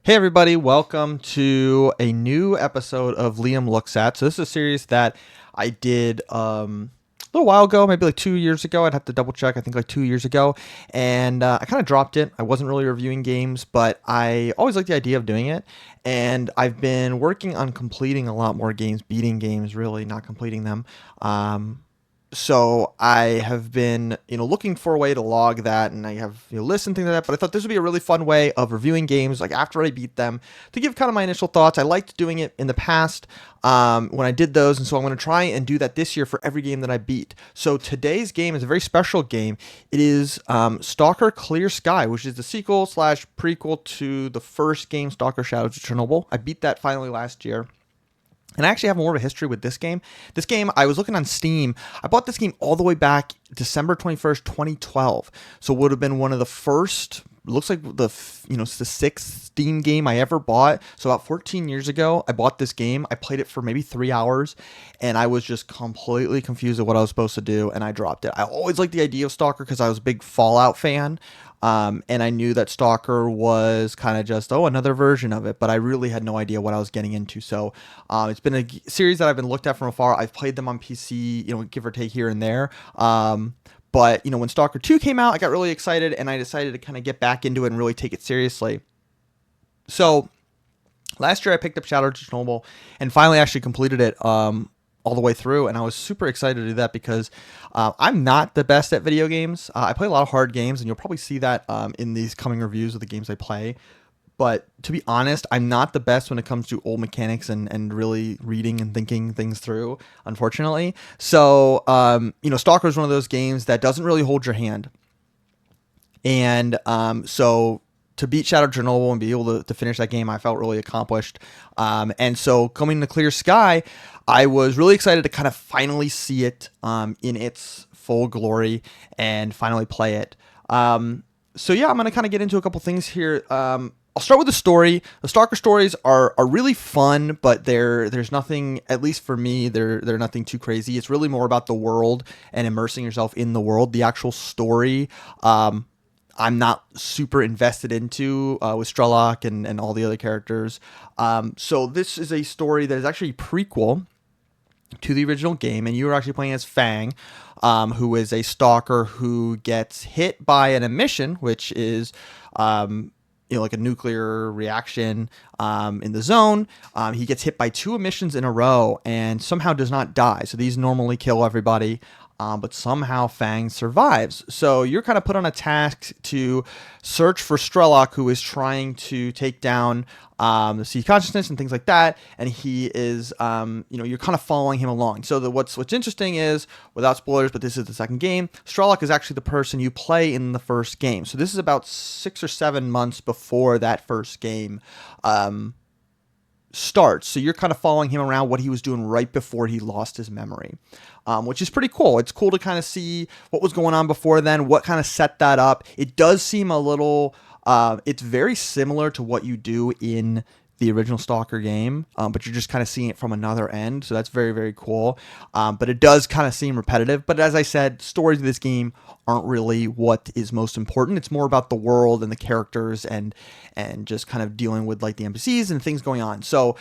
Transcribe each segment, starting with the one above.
Hey everybody, welcome to a new episode of Liam Looks At. So this is a series that I did a little while ago, maybe like 2 years ago. I'd have to double check. I think like 2 years ago, and I kind of dropped it. I wasn't really reviewing games, but I always liked the idea of doing it. And I've been working on completing a lot more games, beating games, really not completing them. So I have been, looking for a way to log that, and I have, listened things like that. But I thought this would be a really fun way of reviewing games, like after I beat them, to give kind of my initial thoughts. I liked doing it in the past when I did those, and so I'm going to try and do that this year for every game that I beat. So today's game is a very special game. It is Stalker Clear Sky, which is the sequel slash prequel to the first game, Stalker Shadows of Chernobyl. I beat that finally last year. And I actually have more of a history with this game. This game, I was looking on Steam. I bought this game all the way back December 21st, 2012. So it would have been one of the first, looks like it's the sixth Steam game I ever bought. So about 14 years ago, I bought this game. I played it for maybe 3 hours, and I was just completely confused at what I was supposed to do, and I dropped it. I always liked the idea of Stalker because I was a big Fallout fan. And I knew that Stalker was kind of just, another version of it, but I really had no idea what I was getting into. So it's been a series that I've been looked at from afar. I've played them on PC, give or take here and there. But, when Stalker 2 came out, I got really excited, and I decided to kind of get back into it and really take it seriously. So last year I picked up Shadow Chernobyl and finally actually completed it all the way through, and I was super excited to do that because I'm not the best at video games. I play a lot of hard games, and you'll probably see that in these coming reviews of the games I play. But to be honest, I'm not the best when it comes to old mechanics and really reading and thinking things through, unfortunately. So, Stalker is one of those games that doesn't really hold your hand. And so to beat Shadow Chernobyl and be able to finish that game, I felt really accomplished. And so coming to Clear Sky, I was really excited to kind of finally see it in its full glory and finally play it. So yeah, I'm going to kind of get into a couple things here. I'll start with the story. The Stalker stories are really fun, but there's nothing, at least for me, they're nothing too crazy. It's really more about the world and immersing yourself in the world. The actual story, I'm not super invested into with S.T.A.L.K.E.R and all the other characters. So this is a story that is actually a prequel to the original game, and you are actually playing as Fang, who is a stalker who gets hit by an emission, which is like a nuclear reaction in the zone. He gets hit by two emissions in a row and somehow does not die. So these normally kill everybody. But somehow Fang survives. So you're kind of put on a task to search for S.T.A.L.K.E.R, who is trying to take down the sea consciousness and things like that. And he is, you're kind of following him along. So what's interesting is, without spoilers, but this is the second game, S.T.A.L.K.E.R is actually the person you play in the first game. So this is about 6 or 7 months before that first game starts. So you're kind of following him around, what he was doing right before he lost his memory, which is pretty cool. It's cool to kind of see what was going on before then, what kind of set that up. It does seem a little, it's very similar to what you do in the original Stalker game, but you're just kind of seeing it from another end. So that's very, very cool. But it does kind of seem repetitive. But as I said, stories of this game aren't really what is most important. It's more about the world and the characters and just kind of dealing with like the NPCs and things going on. So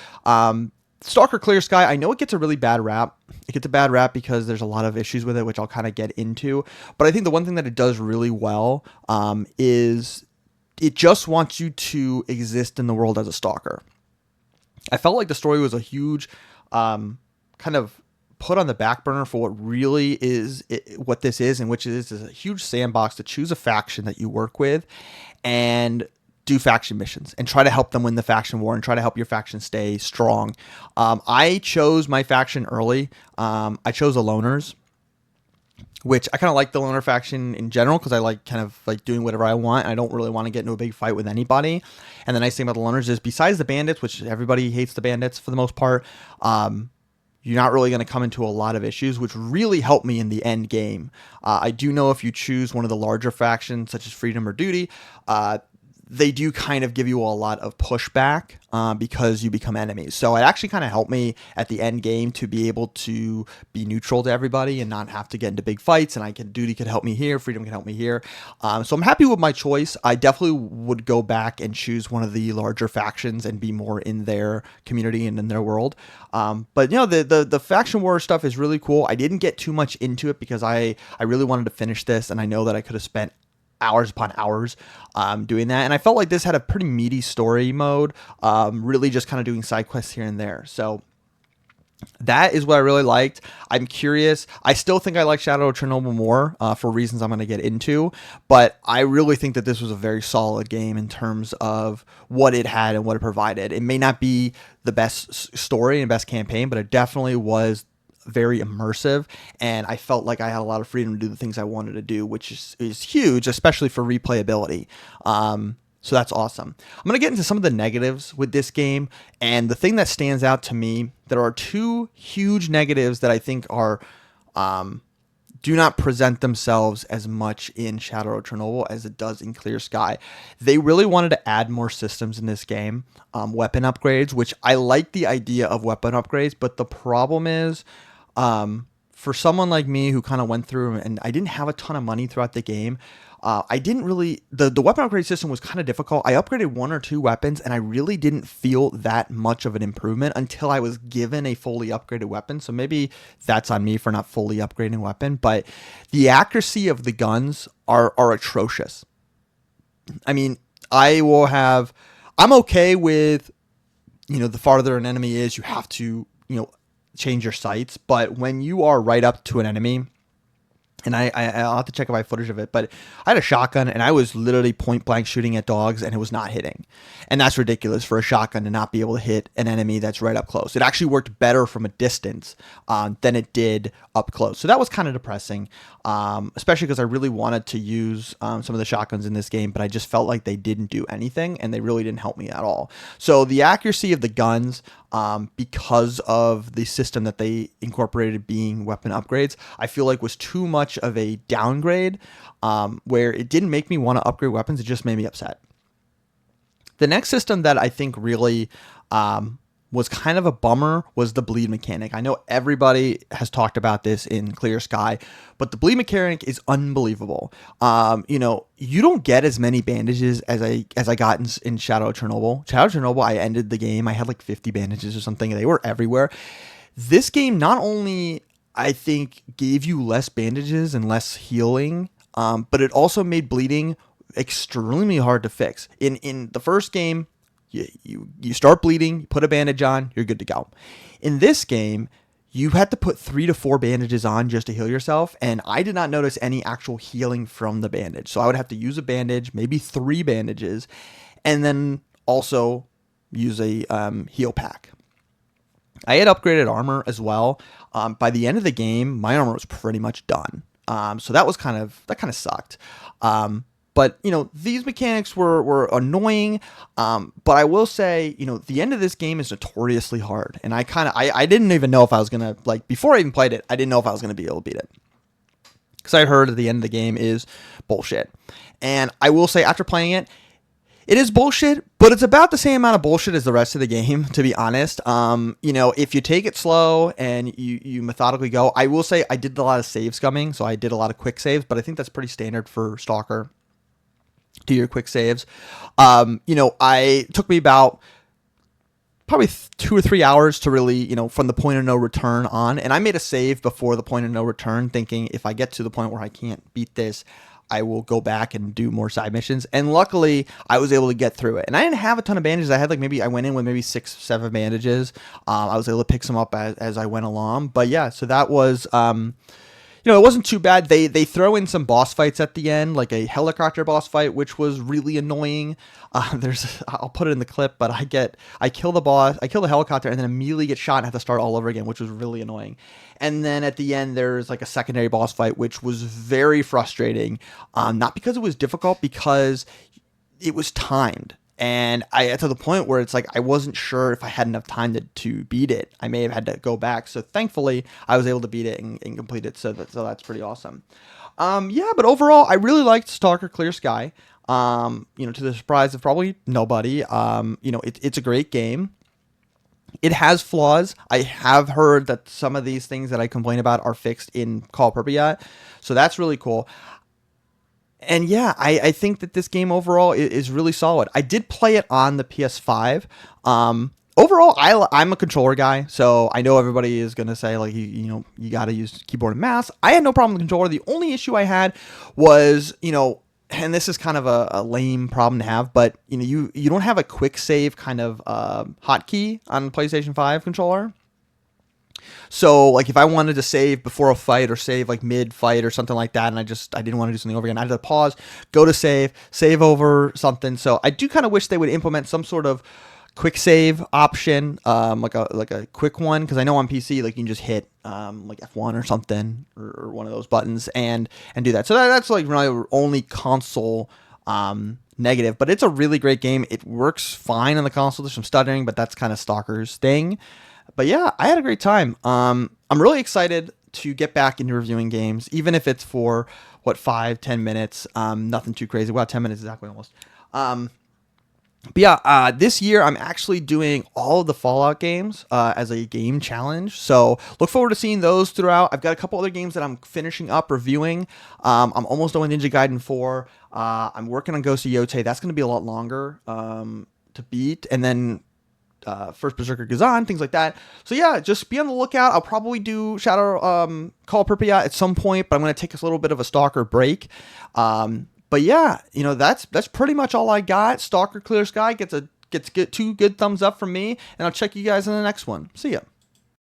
Stalker Clear Sky, I know it gets a really bad rap. It gets a bad rap because there's a lot of issues with it, which I'll kind of get into. But I think the one thing that it does really well is it just wants you to exist in the world as a stalker. I felt like the story was a huge kind of put on the back burner for what really is what this is, and which is a huge sandbox to choose a faction that you work with and do faction missions and try to help them win the faction war and try to help your faction stay strong. I chose my faction early. I chose the Loners, which I kind of like the loner faction in general because I like kind of like doing whatever I want. I don't really want to get into a big fight with anybody. And the nice thing about the loners is, besides the bandits, which everybody hates the bandits for the most part, you're not really going to come into a lot of issues, which really helped me in the end game. I do know if you choose one of the larger factions, such as Freedom or Duty, they do kind of give you a lot of pushback because you become enemies. So it actually kind of helped me at the end game to be able to be neutral to everybody and not have to get into big fights. And duty could help me here, freedom can help me here. So I'm happy with my choice. I definitely would go back and choose one of the larger factions and be more in their community and in their world. But the faction war stuff is really cool. I didn't get too much into it because I really wanted to finish this, and I know that I could have spent hours upon hours doing that, and I felt like this had a pretty meaty story mode, really just kind of doing side quests here and there. So that is what I really liked. I'm curious. I still think I like Shadow of Chernobyl more for reasons I'm going to get into, but I really think that this was a very solid game in terms of what it had and what it provided. It may not be the best story and best campaign, but it definitely was very immersive, and I felt like I had a lot of freedom to do the things I wanted to do, which is huge, especially for replayability. So that's awesome. I'm going to get into some of the negatives with this game, and the thing that stands out to me, there are two huge negatives that I think are do not present themselves as much in Shadow of Chernobyl as it does in Clear Sky. They really wanted to add more systems in this game, weapon upgrades, which I like the idea of weapon upgrades, but the problem is, for someone like me who kind of went through and I didn't have a ton of money throughout the game, I didn't really, the weapon upgrade system was kind of difficult. I upgraded one or two weapons and I really didn't feel that much of an improvement until I was given a fully upgraded weapon. So maybe that's on me for not fully upgrading weapon, but the accuracy of the guns are atrocious. I mean, I'm okay with, the farther an enemy is, you have to, change your sights, but when you are right up to an enemy, and I'll have to check if I have footage of it, but I had a shotgun and I was literally point blank shooting at dogs and it was not hitting. And that's ridiculous for a shotgun to not be able to hit an enemy that's right up close. It actually worked better from a distance than it did up close. So that was kind of depressing, especially because I really wanted to use some of the shotguns in this game, but I just felt like they didn't do anything and they really didn't help me at all. So the accuracy of the guns, because of the system that they incorporated being weapon upgrades, I feel like was too much of a downgrade, where it didn't make me want to upgrade weapons. It just made me upset. The next system that I think really was kind of a bummer was the bleed mechanic. I know everybody has talked about this in Clear Sky, but the bleed mechanic is unbelievable. You don't get as many bandages as I got in Shadow of Chernobyl. Shadow of Chernobyl, I ended the game, I had like 50 bandages or something. They were everywhere. This game not only, I think, gave you less bandages and less healing, but it also made bleeding extremely hard to fix. In the first game, you start bleeding, you put a bandage on, you're good to go. In this game, you had to put 3 to 4 bandages on just to heal yourself, and I did not notice any actual healing from the bandage. So I would have to use a bandage, maybe 3 bandages, and then also use a heal pack. I had upgraded armor as well. By the end of the game, my armor was pretty much done. So that kind of sucked. But these mechanics were annoying. But I will say, the end of this game is notoriously hard, and I didn't even know if I was gonna, like, before I even played it, I didn't know if I was gonna be able to beat it, because I heard that the end of the game is bullshit. And I will say, after playing it, it is bullshit, but it's about the same amount of bullshit as the rest of the game, to be honest. If you take it slow and you methodically go, I will say I did a lot of save scumming, so I did a lot of quick saves, but I think that's pretty standard for Stalker. Do your quick saves. I took me about probably 2 or 3 hours to really, from the point of no return on. And I made a save before the point of no return, thinking if I get to the point where I can't beat this, I will go back and do more side missions. And luckily, I was able to get through it. And I didn't have a ton of bandages. I had I went in with maybe 6, 7 bandages. I was able to pick some up as I went along. But yeah, so that was, it wasn't too bad. They throw in some boss fights at the end, like a helicopter boss fight, which was really annoying. I'll put it in the clip, but I kill the boss, I kill the helicopter, and then immediately get shot and have to start all over again, which was really annoying. And then at the end, there's like a secondary boss fight, which was very frustrating. Not because it was difficult, because it was timed. And I to the point where it's like I wasn't sure if I had enough time to beat it. I may have had to go back. So thankfully, I was able to beat it and complete it. So that's pretty awesome. But overall, I really liked S.T.A.L.K.E.R Clear Sky. To the surprise of probably nobody. It's a great game. It has flaws. I have heard that some of these things that I complain about are fixed in Call of Pripyat, so that's really cool. And yeah, I think that this game overall is really solid. I did play it on the PS5. Overall, I'm a controller guy, so I know everybody is gonna say like you got to use keyboard and mouse. I had no problem with the controller. The only issue I had was and this is kind of a lame problem to have, but you don't have a quick save kind of hotkey on PlayStation 5 controller. So like if I wanted to save before a fight or save like mid fight or something like that, and I didn't want to do something over again, I had to pause, go to save over something. So I do kind of wish they would implement some sort of quick save option, like a quick one, because I know on PC like you can just hit like F1 or something or one of those buttons and do that. So that's like really only console negative, but it's a really great game. It works fine on the console. There's some stuttering, but that's kind of Stalker's thing. But yeah, I had a great time. I'm really excited to get back into reviewing games, even if it's for 5-10 minutes. Nothing too crazy. Well, 10 minutes exactly almost. But yeah, this year I'm actually doing all of the Fallout games as a game challenge. So look forward to seeing those throughout. I've got a couple other games that I'm finishing up reviewing. I'm almost done with Ninja Gaiden 4. I'm working on Ghost of Yotei. That's going to be a lot longer to beat. And then First Berserker Gazan, things like that. So yeah, just be on the lookout. I'll probably do Call of Pripyat at some point, but I'm going to take a little bit of a Stalker break. But yeah, that's pretty much all I got. Stalker Clear Sky gets 2 good thumbs up from me, and I'll check you guys in the next one. See ya.